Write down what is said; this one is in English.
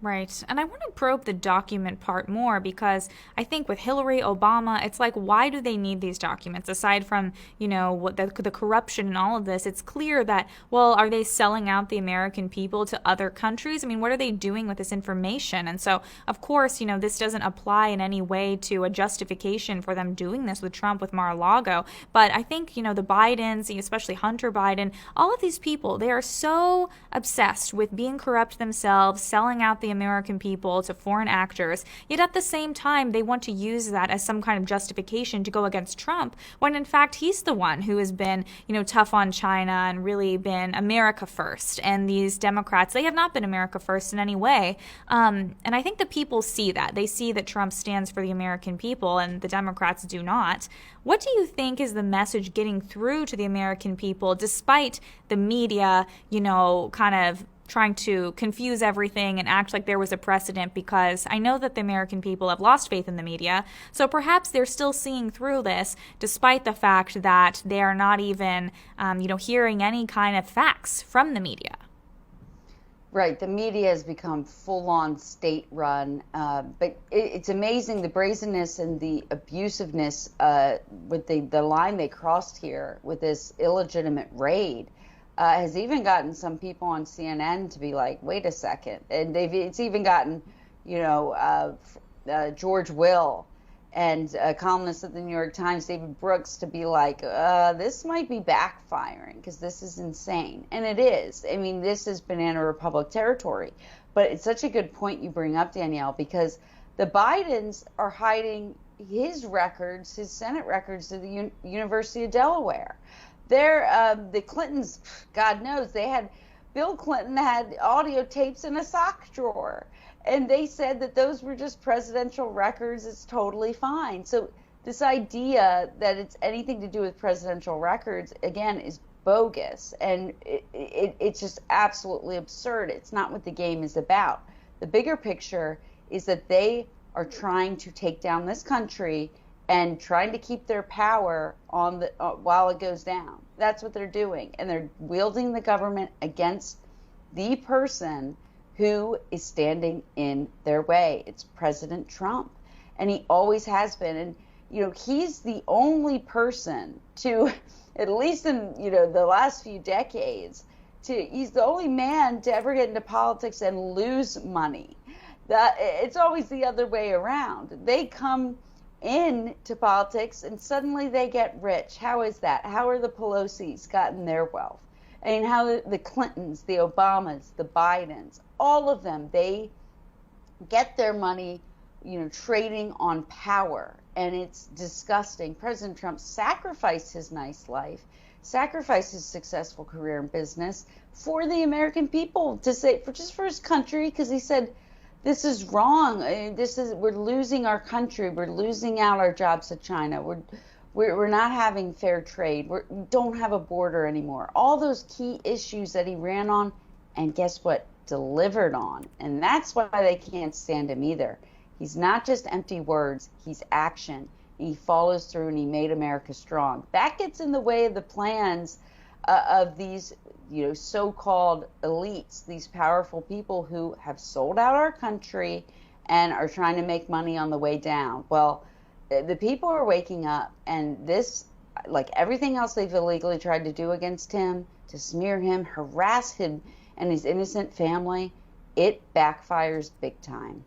Right. And I want to probe the document part more because I think with Hillary, Obama, it's like, why do they need these documents? Aside from, what the corruption and all of this, it's clear that, well, are they selling out the American people to other countries? I mean, what are they doing with this information? And so, of course, this doesn't apply in any way to a justification for them doing this with Trump, with Mar-a-Lago. But I think, the Bidens, especially Hunter Biden, all of these people, they are so obsessed with being corrupt themselves, selling out the American people to foreign actors, yet at the same time they want to use that as some kind of justification to go against Trump, when in fact he's the one who has been, tough on China and really been America first. And these Democrats, they have not been America first in any way. And I think the people see that. They see that Trump stands for the American people and the Democrats do not. What do you think is the message getting through to the American people despite the media, kind of trying to confuse everything and act like there was a precedent, because I know that the American people have lost faith in the media. So perhaps they're still seeing through this despite the fact that they are not even, hearing any kind of facts from the media. Right. The media has become full-on state-run, but it's amazing the brazenness and the abusiveness with the line they crossed here with this illegitimate raid. Has even gotten some people on CNN to be like, wait a second. And it's even gotten, George Will and a columnist at the New York Times, David Brooks, to be like, this might be backfiring because this is insane. And it is. I mean, this is Banana Republic territory. But it's such a good point you bring up, Danielle, because the Bidens are hiding his records, his Senate records, to the University of Delaware. The Clintons, God knows, Bill Clinton had audio tapes in a sock drawer. And they said that those were just presidential records. It's totally fine. So this idea that it's anything to do with presidential records, again, is bogus. And it's just absolutely absurd. It's not what the game is about. The bigger picture is that they are trying to take down this country and trying to keep their power on while it goes down. That's what they're doing. And they're wielding the government against the person who is standing in their way. It's President Trump. And he always has been. And, he's the only person to, at least in, the last few decades, he's the only man to ever get into politics and lose money. It's always the other way around. They come into politics and suddenly they get rich. How is that? How are the Pelosi's gotten their wealth? I mean, how the Clintons, the Obamas, the Bidens, all of them, they get their money, trading on power. And it's disgusting. President Trump sacrificed his nice life, sacrificed his successful career in business for the American people, for his country, because he said, this is wrong. We're losing our country. We're losing out our jobs to China. We're not having fair trade. We don't have a border anymore. All those key issues that he ran on, and guess what? Delivered on. And that's why they can't stand him either. He's not just empty words. He's action. He follows through, and he made America strong. That gets in the way of the plans of these so-called elites, these powerful people who have sold out our country and are trying to make money on the way down. Well, the people are waking up, and this, like everything else they've illegally tried to do against him, to smear him, harass him and his innocent family, it backfires big time.